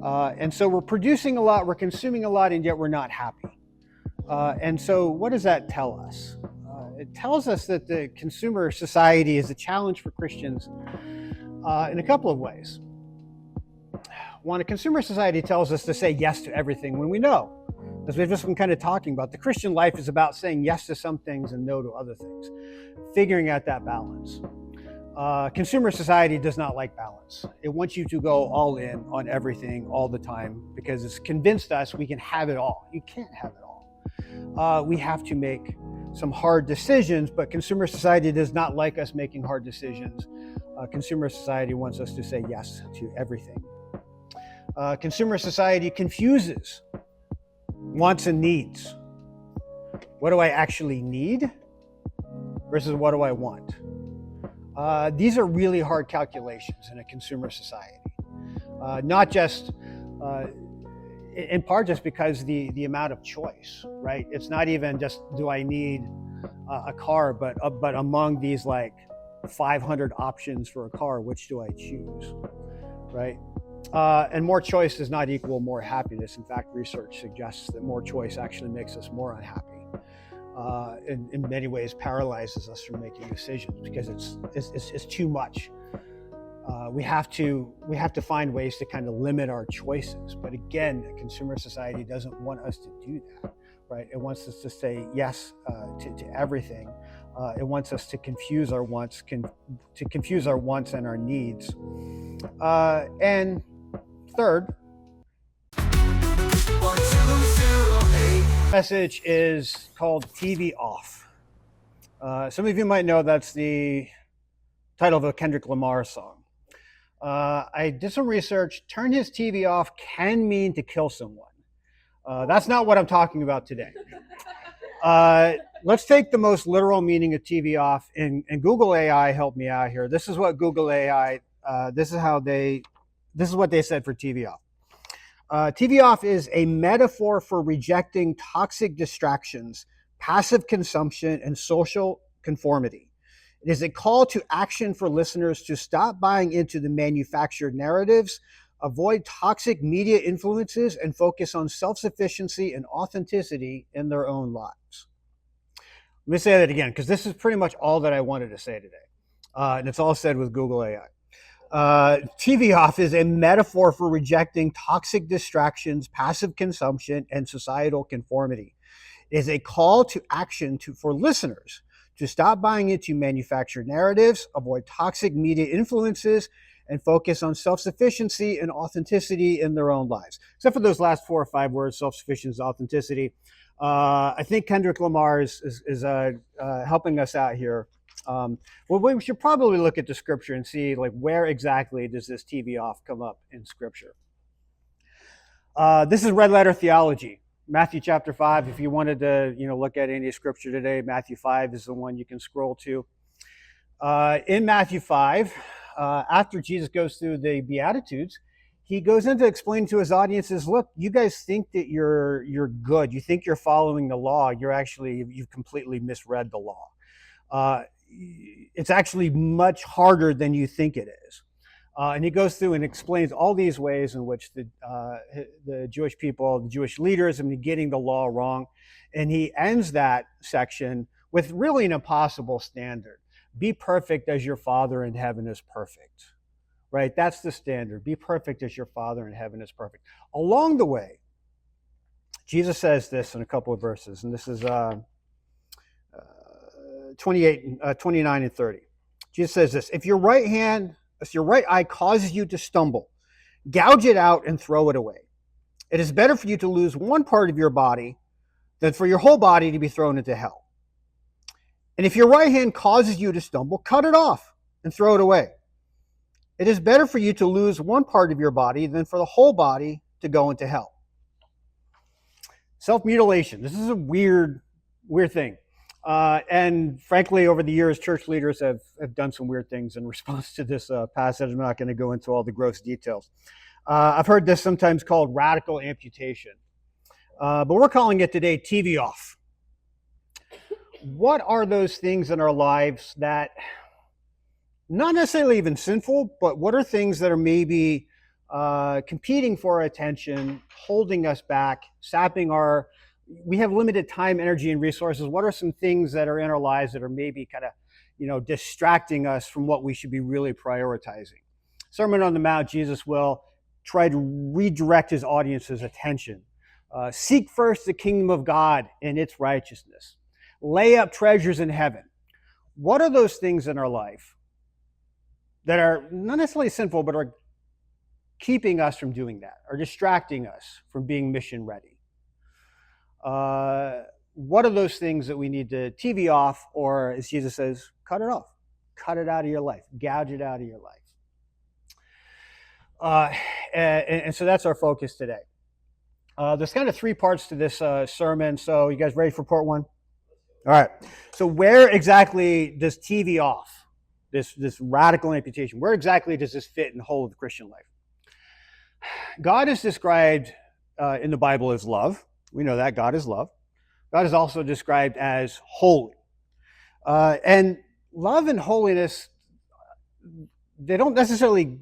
And so we're producing a lot, we're consuming a lot, and yet we're not happy. And so what does that tell us? It tells us that the consumer society is a challenge for Christians in a couple of ways. One, a consumer society tells us to say yes to everything when we know, as we've just been kind of talking about, the Christian life is about saying yes to some things and no to other things, figuring out that balance. Consumer society does not like balance. It wants you to go all in on everything all the time because it's convinced us we can have it all. You can't have it all. We have to make some hard decisions, but consumer society does not like us making hard decisions. Consumer society wants us to say yes to everything. Consumer society confuses wants and needs. What do I actually need versus what do I want? These are really hard calculations in a consumer society. Not just, in part just because the amount of choice, right? It's not even just, do I need a car, but among these like 500 options for a car, which do I choose, right? And more choice does not equal more happiness. In fact, research suggests that more choice actually makes us more unhappy. In many ways paralyzes us from making decisions because it's too much. We have to find ways to kind of limit our choices. But again, a consumer society doesn't want us to do that, right? It wants us to say yes to everything. It wants us to confuse our wants, to confuse our wants and our needs. And third, message is called TV Off. Some of you might know that's the title of a Kendrick Lamar song. I did some research. Turn his TV off can mean to kill someone. That's not what I'm talking about today. Let's take the most literal meaning of TV off, and Google AI helped me out here. This is what Google AI, this is what they said for TV off. TV off is a metaphor for rejecting toxic distractions, passive consumption, and social conformity. It is a call to action for listeners to stop buying into the manufactured narratives, avoid toxic media influences, and focus on self-sufficiency and authenticity in their own lives. Let me say that again, because this is pretty much all that I wanted to say today. And it's all said with Google AI. TV off is a metaphor for rejecting toxic distractions, passive consumption, and societal conformity. It is a call to action for listeners to stop buying into manufactured narratives, avoid toxic media influences, and focus on self-sufficiency and authenticity in their own lives. Except for those last 4 or 5 words, self-sufficiency, authenticity. I think Kendrick Lamar is helping us out here. Well, we should probably look at the scripture and see like where exactly does this TV off come up in scripture. This is red letter theology, Matthew chapter 5. If you wanted to, look at any scripture today, Matthew 5 is the one you can scroll to. In Matthew 5, after Jesus goes through the Beatitudes, he goes into explaining to his audiences, look, you guys think that you're good. You think you're following the law. You've completely misread the law. It's actually much harder than you think it is. And he goes through and explains all these ways in which the Jewish people, the Jewish leaders, have been getting the law wrong. And he ends that section with really an impossible standard. Be perfect as your Father in heaven is perfect. Right? That's the standard. Be perfect as your Father in heaven is perfect. Along the way, Jesus says this in a couple of verses, and this is 29 and 30. Jesus says this: if your right eye causes you to stumble, gouge it out and throw it away. It is better for you to lose one part of your body than for your whole body to be thrown into hell. And if your right hand causes you to stumble, cut it off and throw it away. It is better for you to lose one part of your body than for the whole body to go into hell. Self-mutilation. This is a weird thing. And frankly, over the years, church leaders have done some weird things in response to this passage. I'm not going to go into all the gross details. I've heard this sometimes called radical amputation. But we're calling it today TV off. What are those things in our lives that, not necessarily even sinful, but what are things that are maybe competing for our attention, holding us back, sapping our. We have limited time, energy, and resources. What are some things that are in our lives that are maybe kind of, distracting us from what we should be really prioritizing? Sermon on the Mount, Jesus will try to redirect his audience's attention. Seek first the kingdom of God and its righteousness. Lay up treasures in heaven. What are those things in our life that are not necessarily sinful, but are keeping us from doing that, or distracting us from being mission ready? What are those things that we need to TV off, or as Jesus says, cut it off, cut it out of your life, gouge it out of your life? And so that's our focus today. There's kind of three parts to this sermon. So you guys ready for part one? All right. So where exactly does TV off, this radical amputation, where exactly does this fit in the whole of the Christian life? God is described in the Bible as love. We know that God is love. God is also described as holy. And love and holiness, they don't necessarily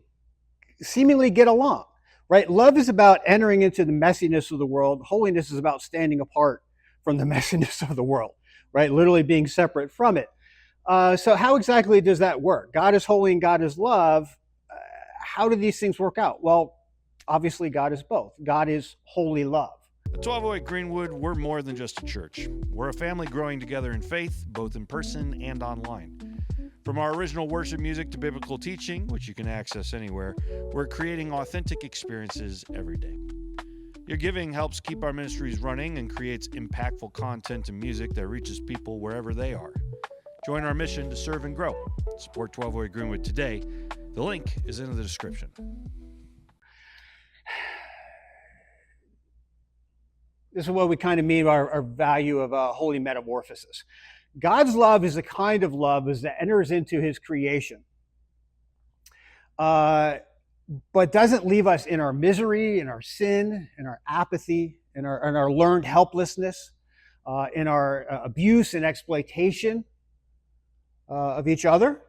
seemingly get along, right? Love is about entering into the messiness of the world. Holiness is about standing apart from the messiness of the world, right? Literally being separate from it. So how exactly does that work? God is holy and God is love. How do these things work out? Well, obviously God is both. God is holy love. At 1208 Greenwood, we're more than just a church. We're a family growing together in faith, both in person and online. From our original worship music to biblical teaching, which you can access anywhere, we're creating authentic experiences every day. Your giving helps keep our ministries running and creates impactful content and music that reaches people wherever they are. Join our mission to serve and grow. Support 1208 Greenwood today. The link is in the description. This is what we kind of mean by our value of holy metamorphosis. God's love is the kind of love that enters into his creation, but doesn't leave us in our misery, in our sin, in our apathy, in our learned helplessness, in our abuse and exploitation of each other.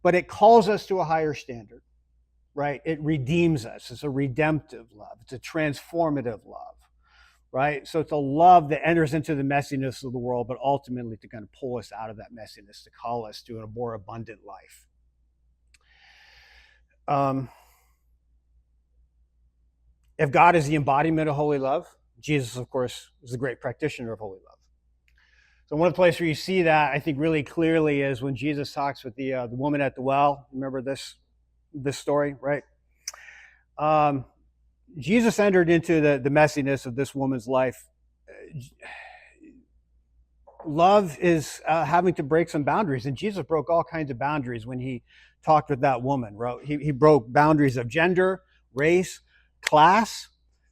But it calls us to a higher standard, right? It redeems us. It's a redemptive love. It's a transformative love. Right? So it's a love that enters into the messiness of the world, but ultimately to kind of pull us out of that messiness, to call us to a more abundant life. If God is the embodiment of holy love, Jesus, of course, is the great practitioner of holy love. So one of the places where you see that, I think, really clearly is when Jesus talks with the woman at the well. Remember this story, right? Jesus entered into the messiness of this woman's life. Love is having to break some boundaries, and Jesus broke all kinds of boundaries when he talked with that woman. Right? He broke boundaries of gender, race, class.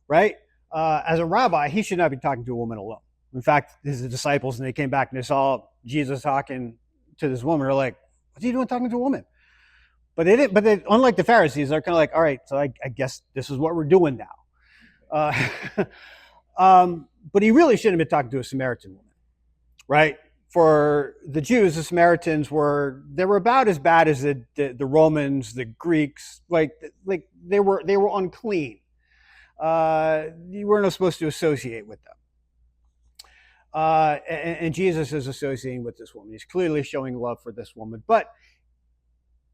Right? As a rabbi, he should not be talking to a woman alone. In fact, his disciples, and they came back and they saw Jesus talking to this woman, they're like, "What's he doing talking to a woman?" But they didn't. But they, unlike the Pharisees, they're kind of like, "All right, so I guess this is what we're doing now." But he really shouldn't have been talking to a Samaritan woman, right? For the Jews, the Samaritans were about as bad as the Romans, the Greeks. Like they were unclean. You weren't supposed to associate with them. And Jesus is associating with this woman. He's clearly showing love for this woman, but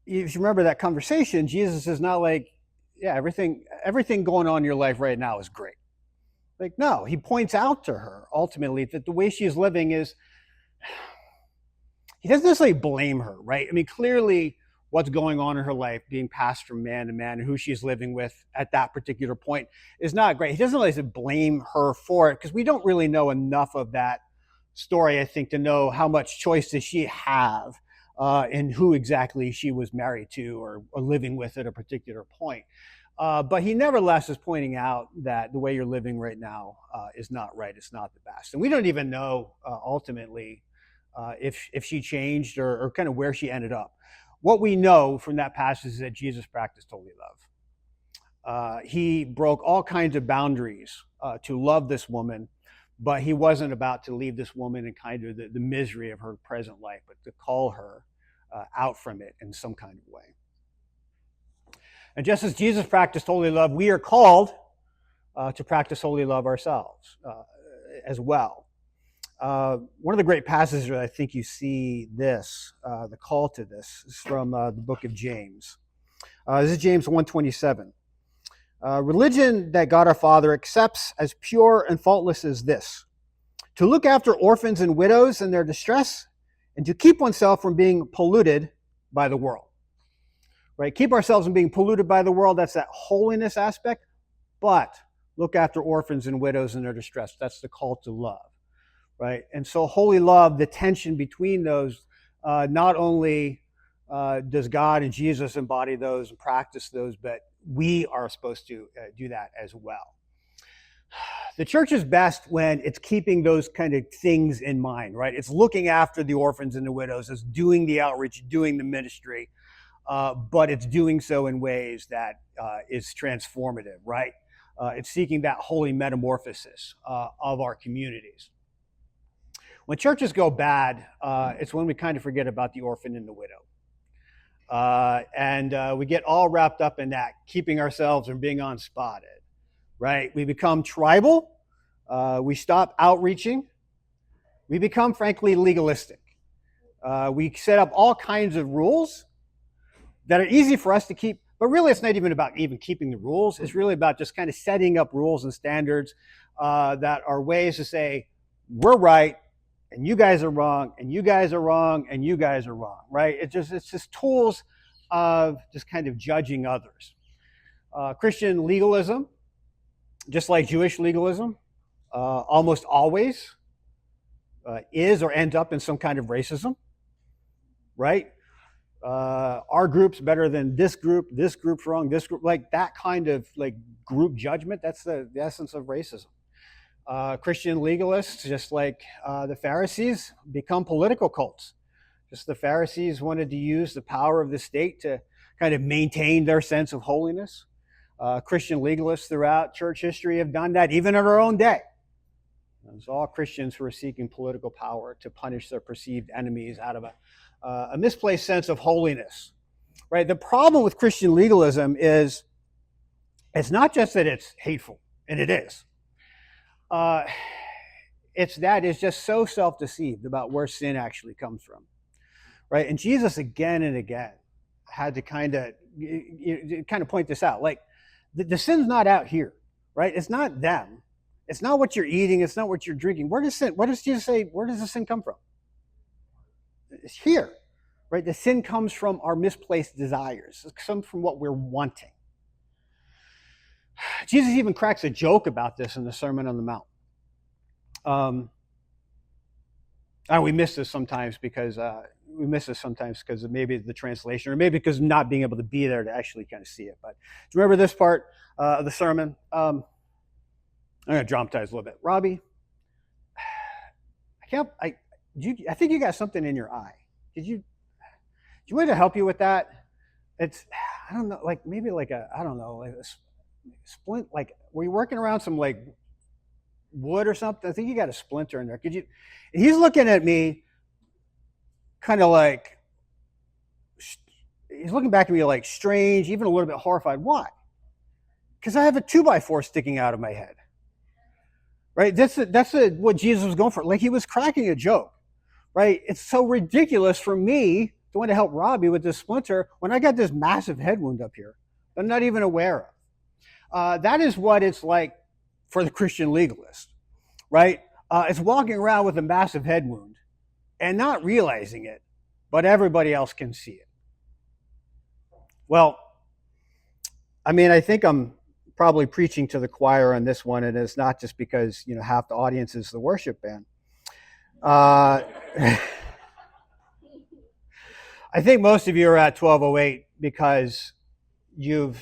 if you remember that conversation, Jesus is not like, yeah, everything going on in your life right now is great. Like, no, he points out to her ultimately that the way she's living is, he doesn't necessarily blame her, right? I mean, clearly what's going on in her life, being passed from man to man, and who she's living with at that particular point is not great. He doesn't really blame her for it, because we don't really know enough of that story, I think, to know how much choice does she have and who exactly she was married to or living with at a particular point. But he nevertheless is pointing out that the way you're living right now is not right. It's not the best. And we don't even know ultimately if she changed or kind of where she ended up. What we know from that passage is that Jesus practiced holy love. He broke all kinds of boundaries to love this woman, but he wasn't about to leave this woman in kind of the misery of her present life, but to call her out from it in some kind of way. And just as Jesus practiced holy love, we are called to practice holy love ourselves as well. One of the great passages where I think you see this, the call to this, is from the book of James. This is James 1:27. Religion that God our Father accepts as pure and faultless is this: to look after orphans and widows in their distress, and to keep oneself from being polluted by the world. Right? Keep ourselves from being polluted by the world. That's that holiness aspect. But look after orphans and widows in their distress. That's the call to love. Right? And so holy love, the tension between those, not only does God and Jesus embody those and practice those, but we are supposed to do that as well. The church is best when it's keeping those kind of things in mind, right? It's looking after the orphans and the widows, it's doing the outreach, doing the ministry, but it's doing so in ways that is transformative, right? It's seeking that holy metamorphosis of our communities. When churches go bad, it's when we kind of forget about the orphan and the widow. And we get all wrapped up in that, keeping ourselves from being unspotted, right? We become tribal. We stop outreaching. We become, frankly, legalistic. We set up all kinds of rules that are easy for us to keep, but really it's not even about even keeping the rules. It's really about just kind of setting up rules and standards that are ways to say, we're right, and you guys are wrong, and you guys are wrong, and you guys are wrong, right? It's just tools of just kind of judging others. Christian legalism, just like Jewish legalism, almost always is or ends up in some kind of racism, right? Our group's better than this group's wrong, this group, like that kind of like group judgment, that's the essence of racism. Christian legalists, just like the Pharisees, become political cults. Just the Pharisees wanted to use the power of the state to kind of maintain their sense of holiness. Christian legalists throughout church history have done that, even in our own day. It's all Christians who are seeking political power to punish their perceived enemies out of a misplaced sense of holiness. Right? The problem with Christian legalism is it's not just that it's hateful, and it is. It's that it's just so self-deceived about where sin actually comes from, right? And Jesus again and again had to kind of point this out. Like the sin's not out here, right? It's not them. It's not what you're eating. It's not what you're drinking. Where does sin? What does Jesus say? Where does the sin come from? It's here, right? The sin comes from our misplaced desires. It comes from what we're wanting. Jesus even cracks a joke about this in the Sermon on the Mount. And we miss this sometimes because of maybe the translation, or maybe because of not being able to be there to actually kind of see it. But do you remember this part of the sermon? I'm going to dramatize a little bit. Robbie, I think you got something in your eye. Do you want me to help you with that? It's, I don't know, like maybe like a splint, like were you working around some like wood or something? I think you got a splinter in there. Could you? And he's looking at me kind of like, he's looking back at me like strange, even a little bit horrified. Why? Because I have a 2x4 sticking out of my head. Right? That's what Jesus was going for. Like he was cracking a joke. Right? It's so ridiculous for me to want to help Robbie with this splinter when I got this massive head wound up here that I'm not even aware of. That is what it's like for the Christian legalist, right? It's walking around with a massive head wound and not realizing it, but everybody else can see it. Well, I mean, I think I'm probably preaching to the choir on this one, and it's not just because, half the audience is the worship band. I think most of you are at 1208 because you've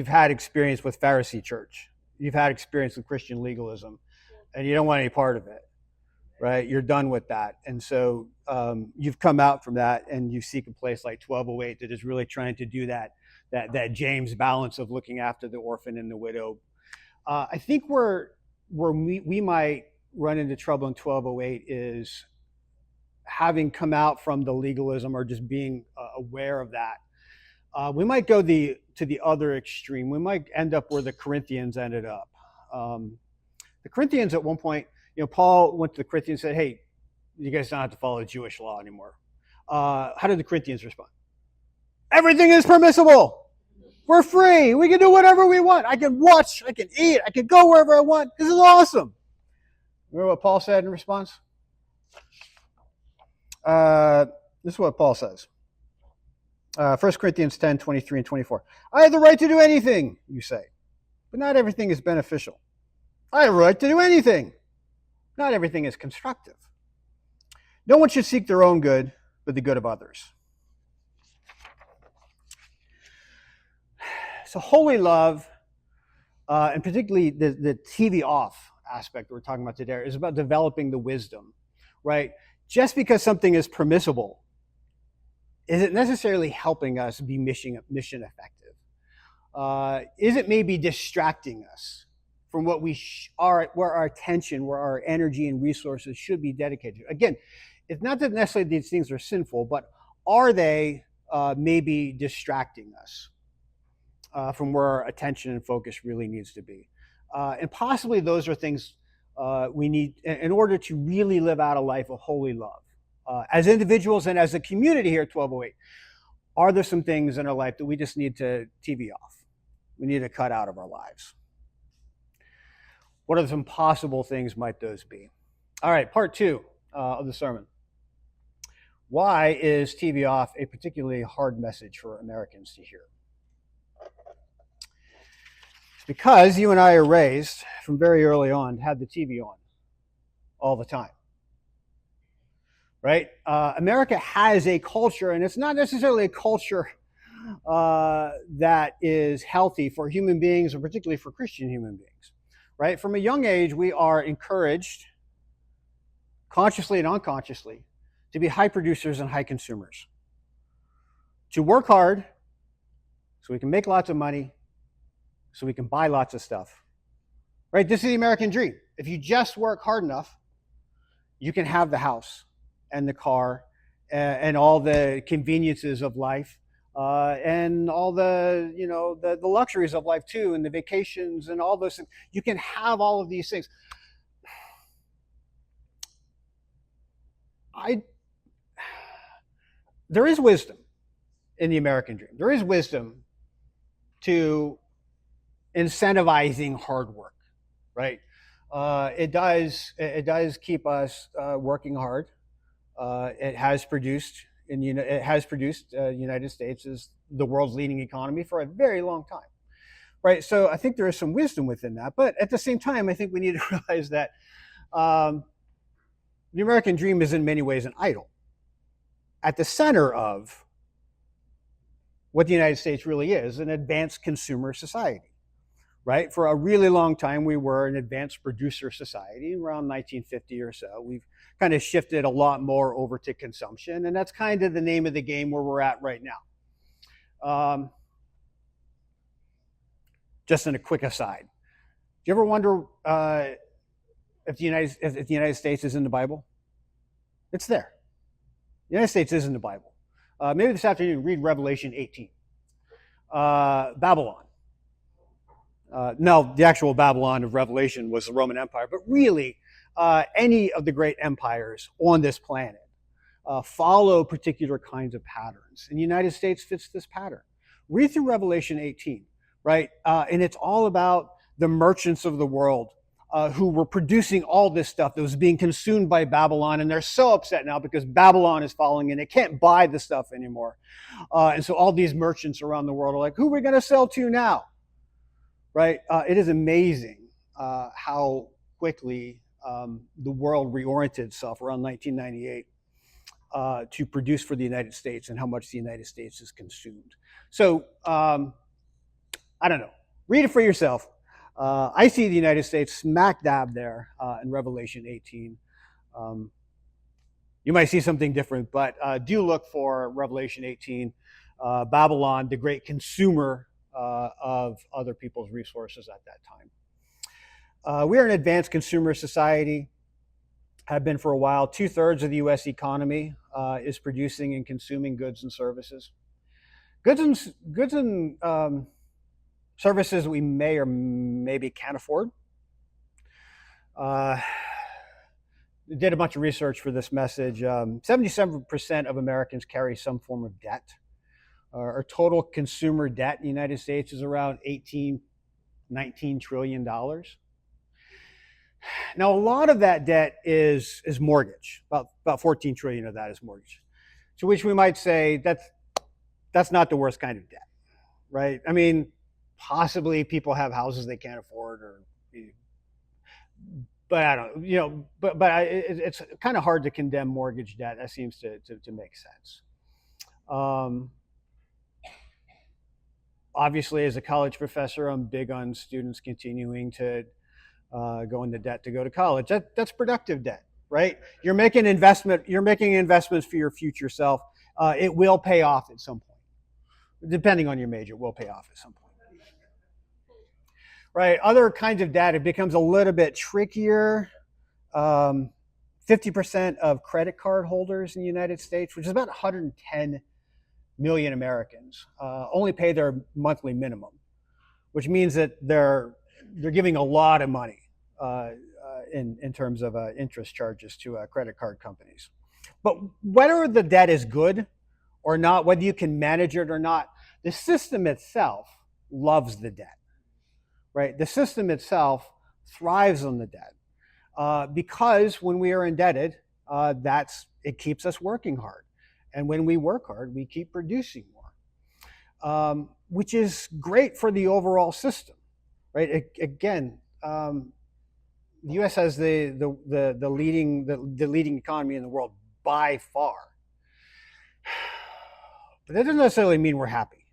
had experience with Pharisee church. You've had experience with Christian legalism, and you don't want any part of it, right? You're done with that. And so you've come out from that, and you seek a place like 1208 that is really trying to do that James balance of looking after the orphan and the widow. I think where we might run into trouble in 1208 is having come out from the legalism or just being aware of that. We might go to the other extreme. We might end up where the Corinthians ended up. The Corinthians at one point, Paul went to the Corinthians and said, "Hey, you guys don't have to follow Jewish law anymore." How did the Corinthians respond? Everything is permissible. We're free. We can do whatever we want. I can watch. I can eat. I can go wherever I want. This is awesome. Remember what Paul said in response? This is what Paul says. 1 Corinthians 10, 23 and 24. I have the right to do anything, you say, but not everything is beneficial. I have a right to do anything. Not everything is constructive. No one should seek their own good, but the good of others. So holy love, and particularly the TV off aspect that we're talking about today, is about developing the wisdom, right? Just because something is permissible, is it necessarily helping us be mission effective? Is it maybe distracting us from what where our attention, where our energy and resources should be dedicated? Again, it's not that necessarily these things are sinful, but are they maybe distracting us from where our attention and focus really needs to be? And possibly those are things we need in order to really live out a life of holy love. As individuals and as a community here at 1208, are there some things in our life that we just need to TV off? We need to cut out of our lives. What are some possible things might those be? All right, part 2 of the sermon. Why is TV off a particularly hard message for Americans to hear? It's because you and I are raised from very early on to have the TV on all the time. Right? America has a culture, and it's not necessarily a culture that is healthy for human beings, or particularly for Christian human beings. Right? From a young age, we are encouraged, consciously and unconsciously, to be high producers and high consumers. To work hard so we can make lots of money, so we can buy lots of stuff. Right? This is the American dream. If you just work hard enough, you can have the house and the car and all the conveniences of life and all the the luxuries of life too, and the vacations and all those things. You can have all of these things. There is wisdom in the American dream. There is wisdom to incentivizing hard work, right? It does keep us working hard. It has produced the United States as the world's leading economy for a very long time, right? So I think there is some wisdom within that, but at the same time, I think we need to realize that the American dream is in many ways an idol. At the center of what the United States really is, an advanced consumer society, right? For a really long time, we were an advanced producer society. Around 1950 or so, we've kind of shifted a lot more over to consumption, and that's kind of the name of the game where we're at right now. Just in a quick aside, do you ever wonder if the United States is in the Bible? It's there. The United States is in the Bible. Maybe this afternoon, read Revelation 18. Babylon. No, the actual Babylon of Revelation was the Roman Empire, but really, any of the great empires on this planet follow particular kinds of patterns. And the United States fits this pattern. Read through Revelation 18, right? And it's all about the merchants of the world who were producing all this stuff that was being consumed by Babylon, and they're so upset now because Babylon is falling and they can't buy the stuff anymore. And so all these merchants around the world are like, who are we going to sell to now? Right? It is amazing how quickly the world reoriented itself around 1998 to produce for the United States and how much the United States is consumed. So, I don't know. Read it for yourself. I see the United States smack dab there in Revelation 18. You might see something different, but do look for Revelation 18. Babylon, the great consumer of other people's resources at that time. We are an advanced consumer society, have been for a while. 2/3 of the U.S. economy is producing and consuming goods and services. Goods and services we may or maybe can't afford. Uh, did a bunch of research for this message. 77% of Americans carry some form of debt. Our total consumer debt in the United States is around $19 trillion. Now, a lot of that debt is mortgage. About 14 trillion of that is mortgage. To which we might say that's not the worst kind of debt, right? I mean, possibly people have houses they can't afford, but I don't, it's kind of hard to condemn mortgage debt. That seems to make sense. Obviously, as a college professor, I'm big on students continuing to go into debt to go to college. That's productive debt, right? You're making investments for your future self. It will pay off at some point. Depending on your major, it will pay off at some point. Right? Other kinds of debt, it becomes a little bit trickier. 50% of credit card holders in the United States, which is about 110 million Americans, only pay their monthly minimum, which means that they're giving a lot of money in terms of interest charges to credit card companies. But whether the debt is good or not, whether you can manage it or not, the system itself loves the debt, right? The system itself thrives on the debt because when we are indebted, it keeps us working hard. And when we work hard, we keep producing more, which is great for the overall system, right? Again, the U.S. has the leading economy in the world by far, but that doesn't necessarily mean we're happy.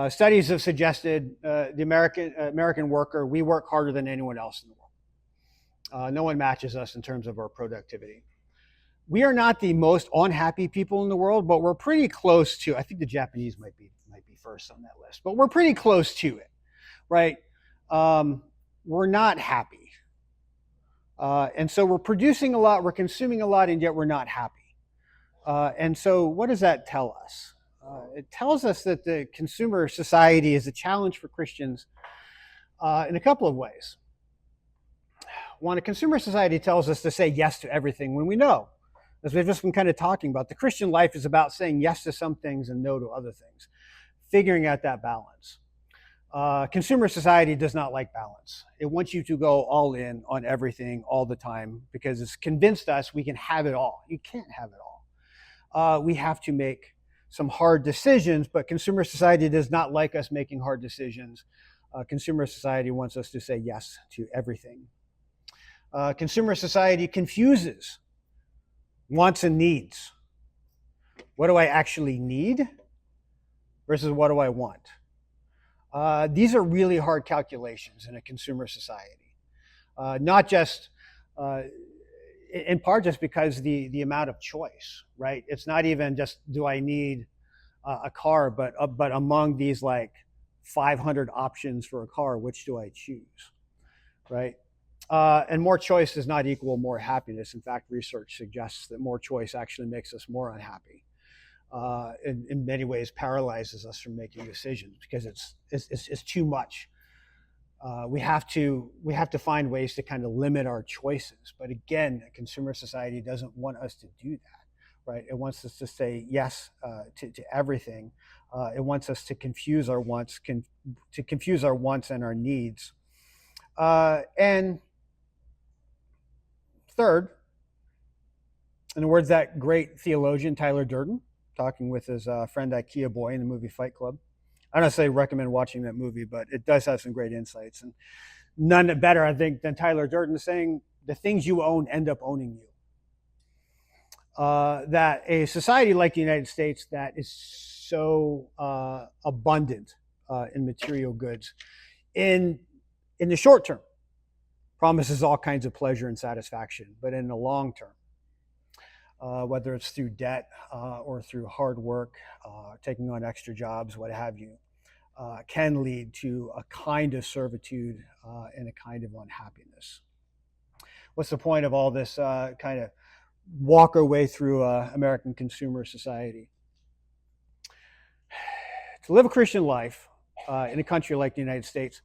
Studies have suggested the American worker, we work harder than anyone else in the world. No one matches us in terms of our productivity. We are not the most unhappy people in the world, but we're pretty close to. I think the Japanese might be first on that list, but we're pretty close to it, right? We're not happy, and so we're producing a lot, we're consuming a lot, and yet we're not happy. And so, what does that tell us? It tells us that the consumer society is a challenge for Christians in a couple of ways. One, a consumer society tells us to say yes to everything when we know, as we've just been kind of talking about, the Christian life is about saying yes to some things and no to other things, figuring out that balance. Consumer society does not like balance. It wants you to go all in on everything all the time because it's convinced us we can have it all. You can't have it all. We have to make some hard decisions, but consumer society does not like us making hard decisions. Consumer society wants us to say yes to everything. Consumer society confuses wants and needs. What do I actually need versus what do I want? These are really hard calculations in a consumer society. Not just, in part just because the amount of choice, right? It's not even just do I need a car, but among these like 500 options for a car, which do I choose, right? And more choice does not equal more happiness. In fact, research suggests that more choice actually makes us more unhappy. In many ways, paralyzes us from making decisions because it's too much. We have to find ways to kind of limit our choices. But again, a consumer society doesn't want us to do that, right? It wants us to say yes to everything. It wants us to confuse our wants, and our needs. And third, in the words of that great theologian Tyler Durden, talking with his friend Ikea Boy in the movie Fight Club. I don't say recommend watching that movie, but it does have some great insights. And none better, I think, than Tyler Durden saying the things you own end up owning you. That a society like the United States that is so abundant in material goods, in the short term, promises all kinds of pleasure and satisfaction, but in the long term, whether it's through debt or through hard work, taking on extra jobs, what have you, can lead to a kind of servitude and a kind of unhappiness. What's the point of all this kind of walk our way through American consumer society? To live a Christian life in a country like the United States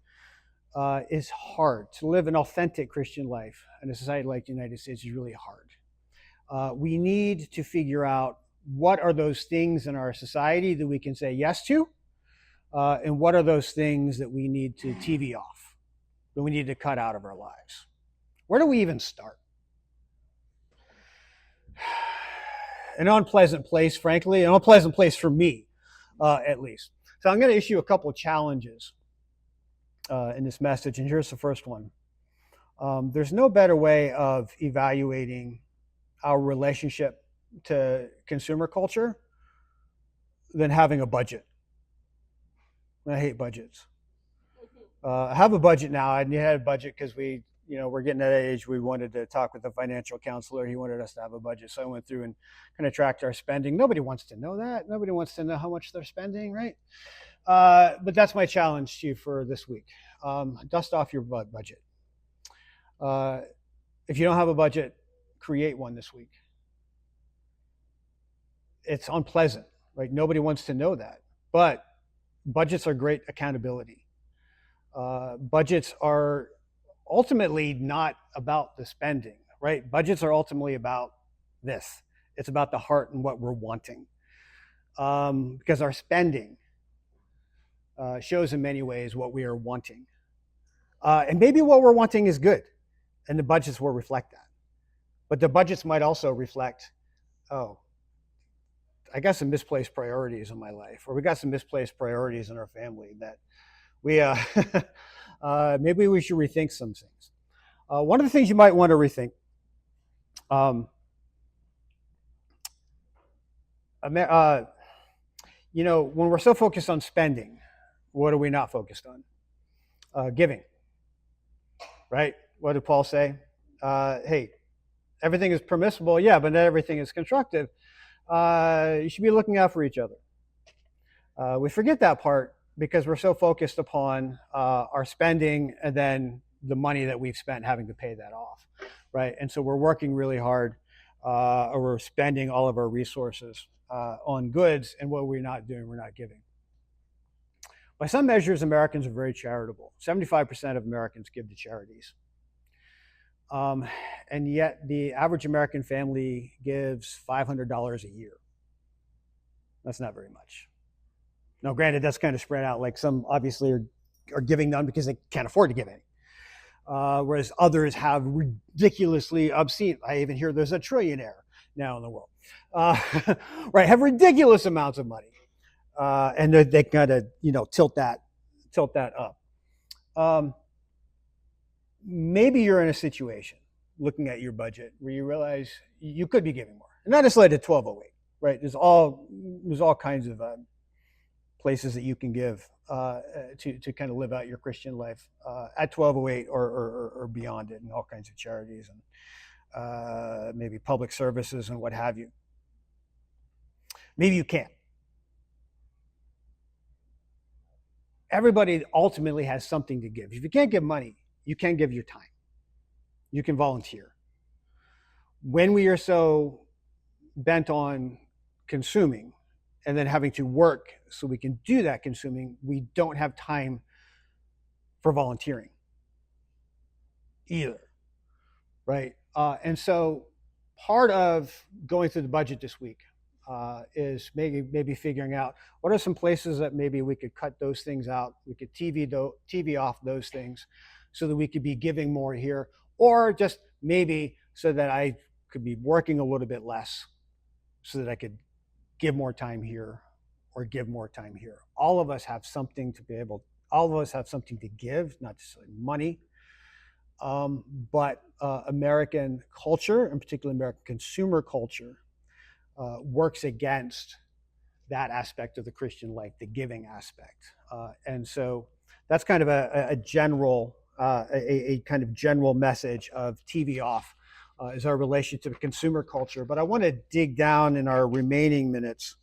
is hard. To live an authentic Christian life in a society like the United States is really hard. We need to figure out what are those things in our society that we can say yes to, and what are those things that we need to TV off, that we need to cut out of our lives. Where do we even start? An unpleasant place, frankly, an unpleasant place for me, at least. So I'm going to issue a couple of challenges in this message, and here's the first one. There's no better way of evaluating our relationship to consumer culture than having a budget. I hate budgets. I have a budget now. I had a budget because we're getting at that age. We wanted to talk with a financial counselor. He wanted us to have a budget. So I went through and kind of tracked our spending. Nobody wants to know that. Nobody wants to know how much they're spending, right? But that's my challenge to you for this week. Dust off your budget. If you don't have a budget, create one this week. It's unpleasant, right? Nobody wants to know that. But budgets are great accountability. Budgets are ultimately not about the spending, right? Budgets are ultimately about this. It's about the heart and what we're wanting. Because our spending shows in many ways what we are wanting. And maybe what we're wanting is good, and the budgets will reflect that. But the budgets might also reflect, oh, I got some misplaced priorities in my life, or we got some misplaced priorities in our family that we maybe we should rethink some things. One of the things you might want to rethink, when we're so focused on spending, what are we not focused on? Giving, right? What did Paul say? Hey, everything is permissible, yeah, but not everything is constructive. You should be looking out for each other. We forget that part because we're so focused upon our spending and then the money that we've spent having to pay that off, right? And so we're working really hard, or we're spending all of our resources on goods, and what we're not doing, we're not giving. By some measures, Americans are very charitable. 75% of Americans give to charities. And yet the average American family gives $500 a year. That's not very much. Now, granted, that's kind of spread out. Like some obviously are giving none because they can't afford to give any. Whereas others have ridiculously obscene, I even hear there's a trillionaire now in the world, right? Have ridiculous amounts of money. And they kind of, tilt that up. Maybe you're in a situation looking at your budget where you realize you could be giving more. And not necessarily at 1208, right? There's all kinds of places that you can give to kind of live out your Christian life at 1208 or beyond it, and all kinds of charities and maybe public services and what have you. Maybe you can't. Everybody ultimately has something to give. If you can't give money, you can give your time. You can volunteer. When we are so bent on consuming and then having to work so we can do that consuming, we don't have time for volunteering either, right? And so part of going through the budget this week is maybe figuring out what are some places that maybe we could cut those things out. We could TV off those things so that we could be giving more here, or just maybe so that I could be working a little bit less so that I could give more time here or give more time here. All of us have something to give, not just money. But American culture, in particular American consumer culture, works against that aspect of the Christian life, the giving aspect. And so that's kind of a general, a kind of general message of TV off is our relationship to consumer culture. But I want to dig down in our remaining minutes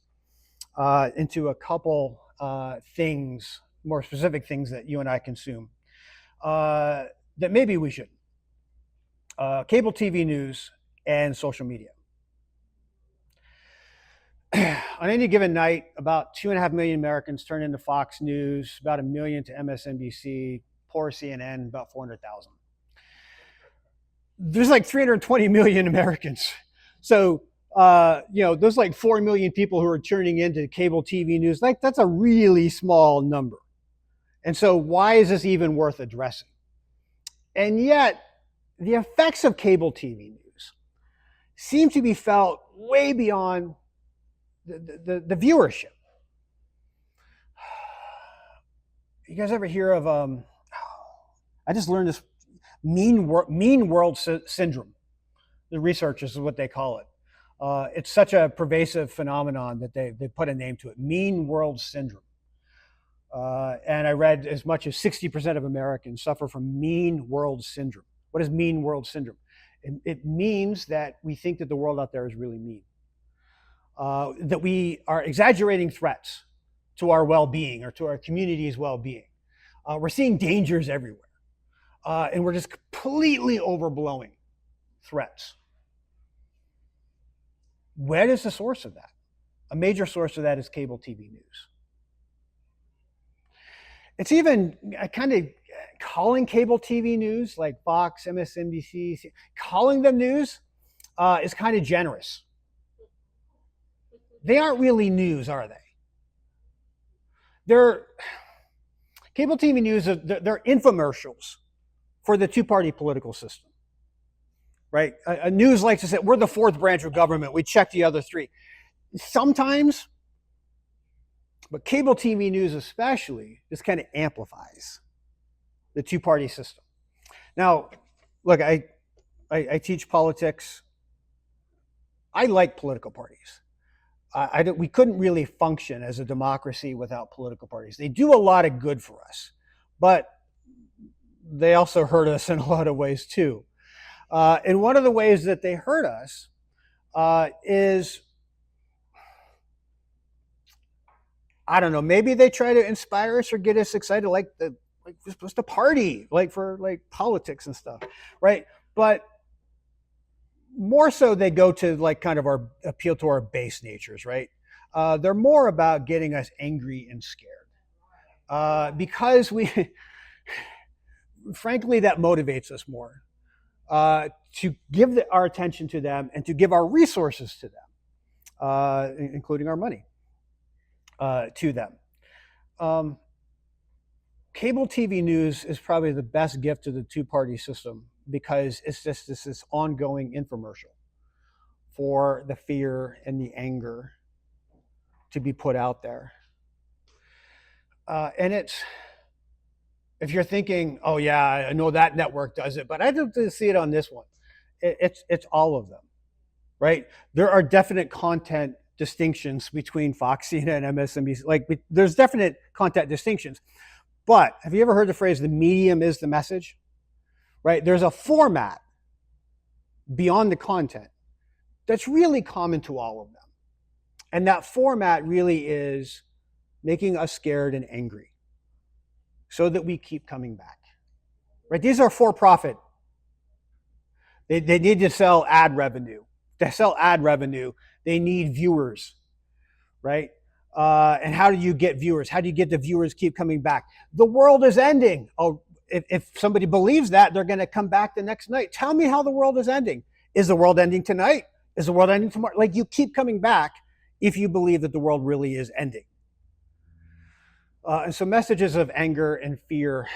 into a couple things, more specific things that you and I consume that maybe we shouldn't. Cable TV news and social media. on any given night, about 2.5 million Americans turn into Fox News, about 1 million to MSNBC, poor CNN, about 400,000. There's like 320 million Americans. So, those like 4 million people who are tuning into cable TV news, like that's a really small number. And so why is this even worth addressing? And yet, the effects of cable TV news seem to be felt way beyond the viewership. You guys ever hear of, I just learned this mean world syndrome. The researchers is what they call it. It's such a pervasive phenomenon that they put a name to it, mean world syndrome. And I read as much as 60% of Americans suffer from mean world syndrome. What is mean world syndrome? It means that we think that the world out there is really mean. That we are exaggerating threats to our well-being or to our community's well-being. We're seeing dangers everywhere. And we're just completely overblowing threats. Where is the source of that? A major source of that is cable TV news. It's even kind of calling cable TV news, like Fox, MSNBC, calling them news is kind of generous. They aren't really news, are they? They're cable TV news, they're infomercials for the two-party political system, right? A news likes to say, we're the fourth branch of government. We check the other three. Sometimes, but cable TV news especially just kind of amplifies the two-party system. Now, look, I teach politics. I like political parties. We couldn't really function as a democracy without political parties. They do a lot of good for us, but they also hurt us in a lot of ways too. And one of the ways that they hurt us is, I don't know, maybe they try to inspire us or get us excited, like just a party, like for like politics and stuff, right? But more so they go to like kind of our appeal to our base natures, right? They're more about getting us angry and scared because frankly, that motivates us more to give our attention to them and to give our resources to them, including our money to them. Cable TV news is probably the best gift to the two-party system because it's just this ongoing infomercial for the fear and the anger to be put out there. And it's, if you're thinking, oh yeah, I know that network does it, but I don't see it on this one. It's all of them, right? There are definite content distinctions between Fox, CNN, and MSNBC. Like there's definite content distinctions. But have you ever heard the phrase, the medium is the message? Right? There's a format beyond the content that's really common to all of them. And that format really is making us scared and angry so that we keep coming back. Right? These are for profit. They need to sell ad revenue. To sell ad revenue, they need viewers, right? And how do you get viewers? How do you get the viewers keep coming back? The world is ending. Oh, if somebody believes that, they're going to come back the next night. Tell me how the world is ending. Is the world ending tonight? Is the world ending tomorrow? Like you keep coming back if you believe that the world really is ending. And so messages of anger and fear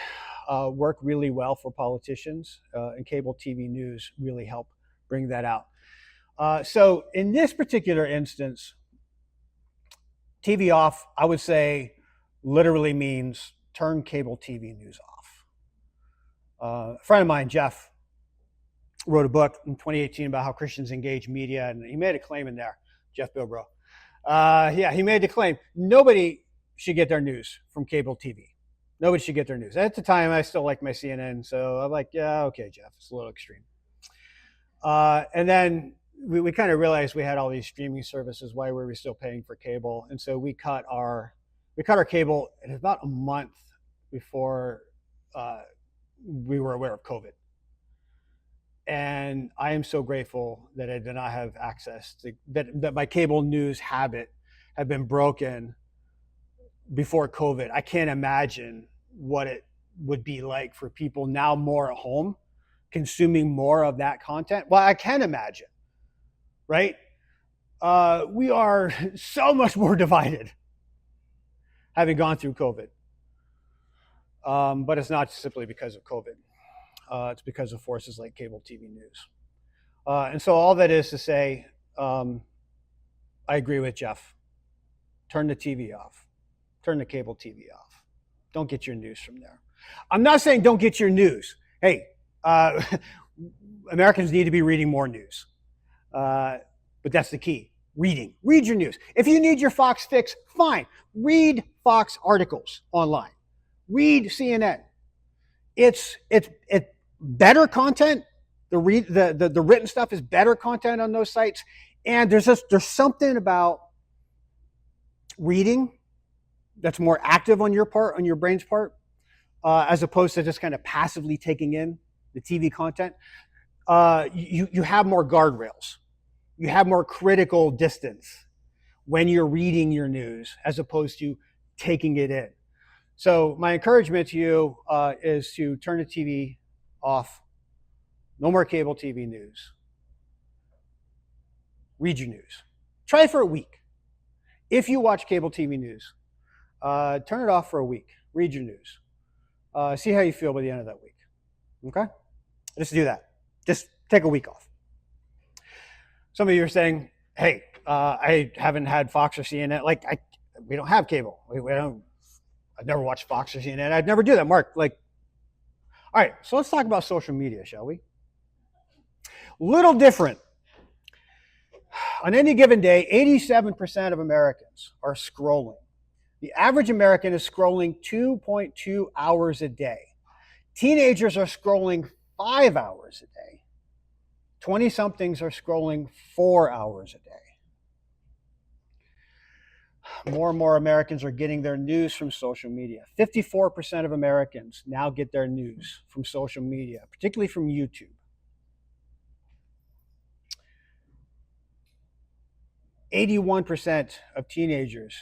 work really well for politicians, and cable TV news really help bring that out. So in this particular instance, TV off, I would say, literally means turn cable TV news off. A friend of mine, Jeff, wrote a book in 2018 about how Christians engage media, and he made a claim in there, Jeff Bilbro. He made the claim, nobody should get their news from cable TV. Nobody should get their news. At the time, I still liked my CNN, so I'm like, yeah, okay, Jeff, it's a little extreme. And then we kind of realized we had all these streaming services. Why were we still paying for cable? And so we cut our cable in about a month before we were aware of COVID. And I am so grateful that I did not have access to that my cable news habit had been broken before COVID. I can't imagine what it would be like for people now more at home consuming more of that content. Well, I can imagine, right? We are so much more divided having gone through COVID. But it's not simply because of COVID. It's because of forces like cable TV news. And so all that is to say, I agree with Jeff. Turn the TV off. Turn the cable TV off. Don't get your news from there. I'm not saying don't get your news. Hey, Americans need to be reading more news. But that's the key. Reading. Read your news. If you need your Fox fix, fine. Read Fox articles online. Read CNN. It's better content. The written stuff is better content on those sites. And there's something about reading that's more active on your part, on your brain's part, as opposed to just kind of passively taking in the TV content. You have more guardrails. You have more critical distance when you're reading your news as opposed to taking it in. So my encouragement to you is to turn the TV off. No more cable TV news. Read your news. Try it for a week. If you watch cable TV news, turn it off for a week. Read your news. See how you feel by the end of that week. Okay? Just do that. Just take a week off. Some of you are saying, hey, I haven't had Fox or CNN. We don't have cable. I've never watched Fox or CNN. I'd never do that, Mark. All right, so let's talk about social media, shall we? Little different. On any given day, 87% of Americans are scrolling. The average American is scrolling 2.2 hours a day. Teenagers are scrolling 5 hours a day. 20-somethings are scrolling 4 hours a day. More and more Americans are getting their news from social media. 54% of Americans now get their news from social media, particularly from YouTube. 81% of teenagers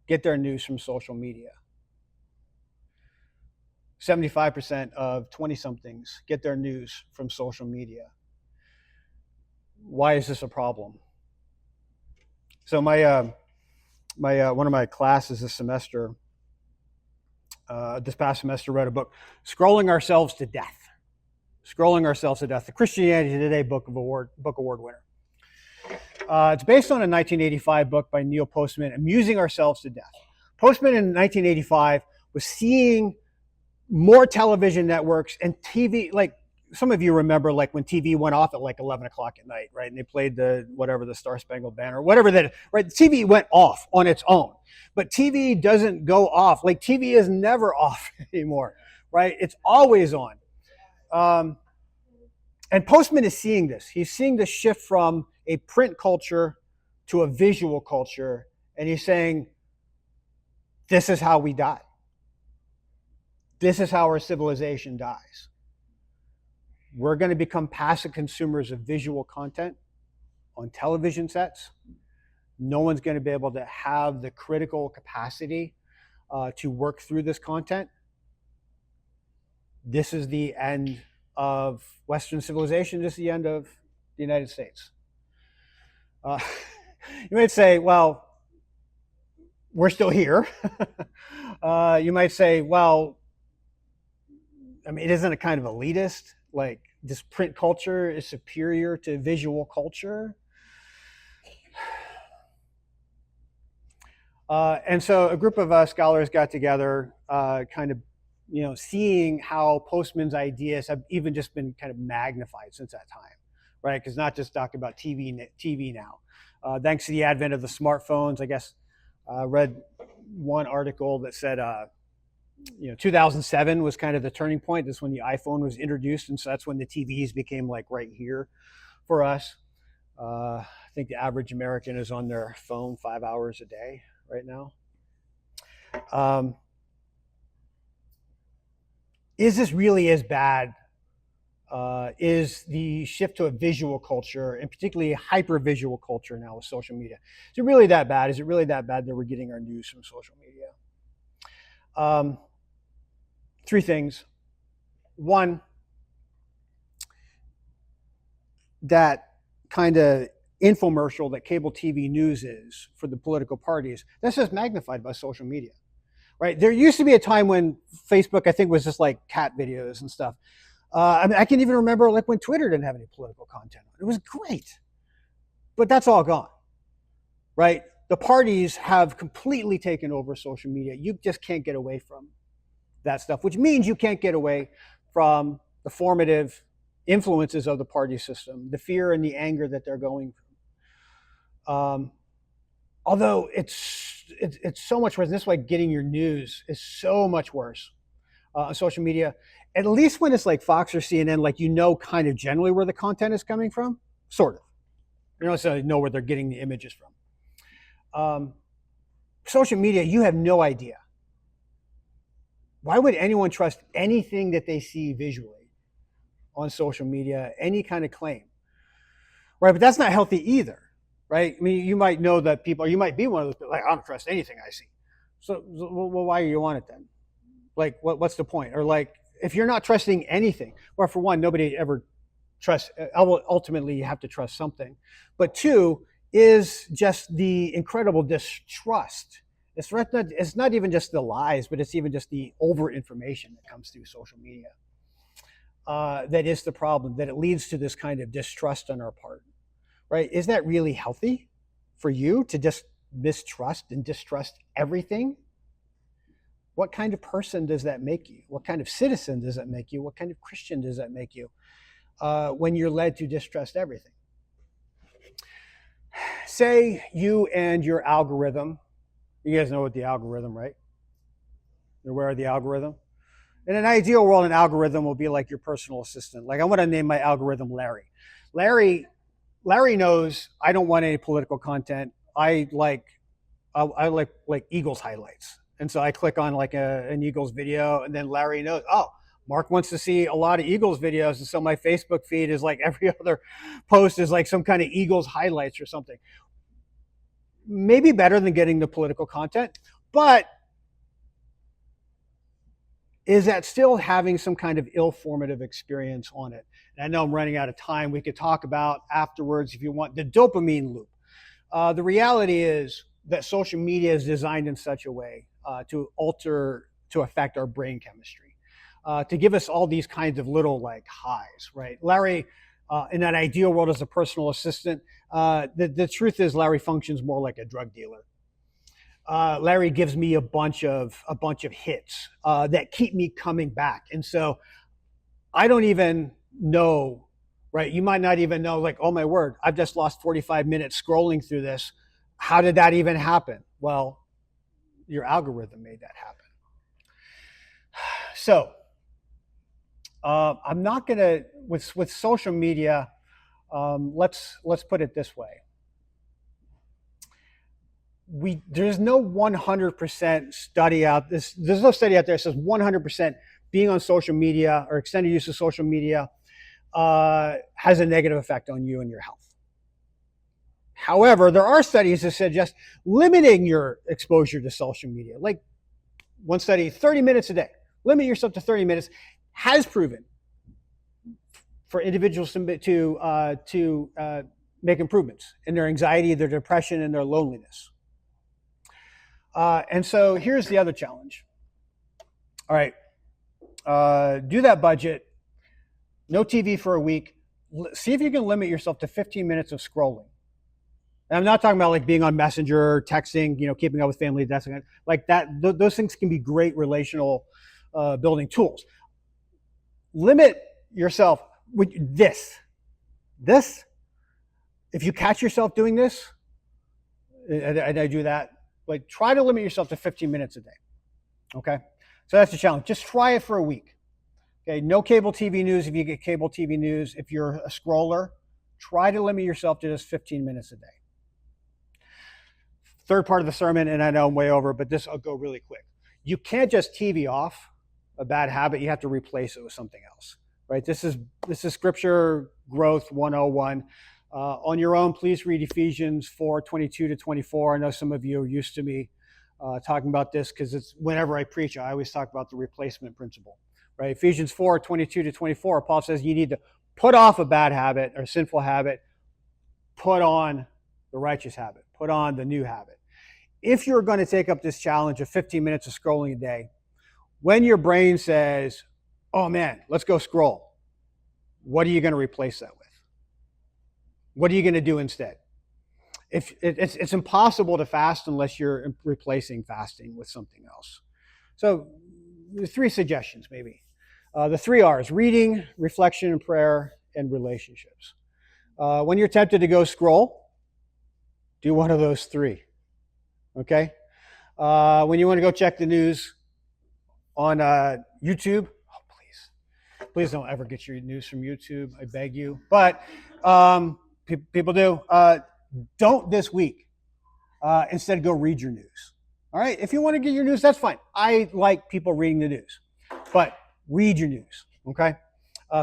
get their news from social media. 75% of 20-somethings get their news from social media. Why is this a problem? So one of my classes this semester, this past semester, read a book, Scrolling Ourselves to Death. Scrolling Ourselves to Death, the Christianity Today book award winner. It's based on a 1985 book by Neil Postman, Amusing Ourselves to Death. Postman in 1985 was seeing more television networks and TV, like some of you remember, like when TV went off at 11 o'clock at night, right? And they played the Star Spangled Banner, whatever that, right? The TV went off on its own, but TV doesn't go off. TV is never off anymore, right? It's always on. And Postman is seeing this. He's seeing the shift from a print culture to a visual culture, and he's saying, this is how we die. This is how our civilization dies. We're going to become passive consumers of visual content on television sets. No one's going to be able to have the critical capacity to work through this content. This is the end of Western civilization. This is the end of the United States. You might say, well, we're still here. You might say, well, I mean, isn't it kind of elitist? This print culture is superior to visual culture. And so a group of scholars got together, seeing how Postman's ideas have even just been kind of magnified since that time, right? Because not just talking about TV now. Thanks to the advent of the smartphones, I guess, read one article that said, 2007 was kind of the turning point. That's when the iPhone was introduced, and so that's when the TVs became right here for us. I think the average American is on their phone 5 hours a day right now. Is this really as bad is the shift to a visual culture, and particularly a hyper-visual culture now with social media. Is it really that bad? Is it really that bad that we're getting our news from social media? Three things. One, that kind of infomercial that cable TV news is for the political parties, that's just magnified by social media, right? There used to be a time when Facebook, I think, was just like cat videos and stuff. I mean, I can even remember like when Twitter didn't have any political content. It was great, but that's all gone, right? The parties have completely taken over social media. You just can't get away from that stuff, which means you can't get away from the formative influences of the party system, the fear and the anger that they're going through. Although it's so much worse. This way, getting your news is so much worse on social media. At least when it's like Fox or CNN, like you know kind of generally where the content is coming from, sort of. You don't necessarily know where they're getting the images from. Social media, you have no idea. Why would anyone trust anything that they see visually on social media, any kind of claim? Right, but that's not healthy either, right? I mean, you might know that people, you might be one of those people, like, I don't trust anything I see. So well, why are you on it then? Like, what's the point? Or like, if you're not trusting anything, well, for one, nobody ever trusts, ultimately you have to trust something. But two, is just the incredible distrust. It's not even just the lies, but it's even just the over information that comes through social media. That is the problem, that it leads to this kind of distrust on our part, right? Is that really healthy for you to just mistrust and distrust everything? What kind of person does that make you? What kind of citizen does that make you? What kind of Christian does that make you when you're led to distrust everything? Say you and your algorithm, you guys know what the algorithm, right? You're aware of the algorithm? In an ideal world, an algorithm will be like your personal assistant. Like I want to name my algorithm Larry. Larry knows I don't want any political content. I like Eagles highlights. And so I click on like an Eagles video, and then Larry knows, oh, Mark wants to see a lot of Eagles videos. And so my Facebook feed is like every other post is like some kind of Eagles highlights or something. Maybe better than getting the political content, but is that still having some kind of ill-formative experience on it? And I know I'm running out of time. We could talk about afterwards, if you want, the dopamine loop. The reality is that social media is designed in such a way to affect our brain chemistry, to give us all these kinds of little like highs, right? Larry, in that ideal world as a personal assistant, the truth is Larry functions more like a drug dealer. Larry gives me a bunch of hits that keep me coming back, and so I don't even know, right? You might not even know, like, oh my word, I've just lost 45 minutes scrolling through this. How did that even happen? Well, your algorithm made that happen. So I'm not gonna with social media. Let's put it this way. There's no 100% study out. There's no study out there that says 100% being on social media or extended use of social media has a negative effect on you and your health. However, there are studies that suggest limiting your exposure to social media. Like one study, 30 minutes a day. Limit yourself to 30 minutes has proven for individuals to make improvements in their anxiety, their depression, and their loneliness. And so here's the other challenge. All right, do that budget, no TV for a week. See if you can limit yourself to 15 minutes of scrolling. And I'm not talking about like being on Messenger, texting, keeping up with family, that's like that. Those things can be great relational building tools. Limit yourself with this. If you catch yourself doing this, and I do that, like try to limit yourself to 15 minutes a day. Okay, so that's the challenge. Just try it for a week. Okay, no cable TV news if you get cable TV news. If you're a scroller, try to limit yourself to just 15 minutes a day. Third part of the sermon, and I know I'm way over, but this I'll go really quick. You can't just TV off a bad habit. You have to replace it with something else, right? This is Scripture Growth 101. On your own, please read Ephesians 4:22 to 24. I know some of you are used to me talking about this because it's whenever I preach, I always talk about the replacement principle, right? Ephesians 4:22 to 24, Paul says you need to put off a bad habit or sinful habit, put on the righteous habit, put on the new habit. If you're going to take up this challenge of 15 minutes of scrolling a day, when your brain says, oh man, let's go scroll, what are you going to replace that with? What are you going to do instead? If it's impossible to fast unless you're replacing fasting with something else. So 3 suggestions maybe. The 3 R's: reading, reflection and prayer, and relationships. When you're tempted to go scroll, do one of those 3. Okay? When you want to go check the news on YouTube, please don't ever get your news from YouTube, I beg you. But people do. Don't this week. Instead, go read your news. All right? If you want to get your news, that's fine. I like people reading the news. But read your news, okay?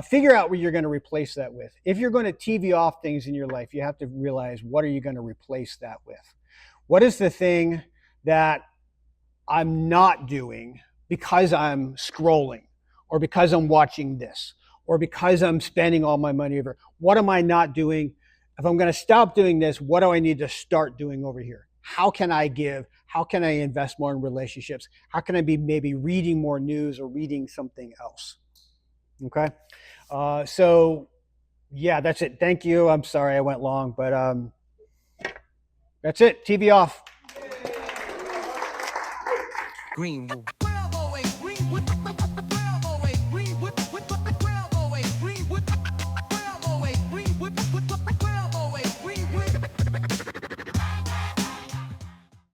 Figure out what you're going to replace that with. If you're going to TV off things in your life, you have to realize, what are you going to replace that with? What is the thing that I'm not doing because I'm scrolling, or because I'm watching this, or because I'm spending all my money over? What am I not doing? If I'm going to stop doing this, what do I need to start doing over here? How can I give? How can I invest more in relationships? How can I be maybe reading more news or reading something else? Okay. So yeah, that's it. Thank you. I'm sorry I went long, but that's it. TV off. Green. Well, always green with the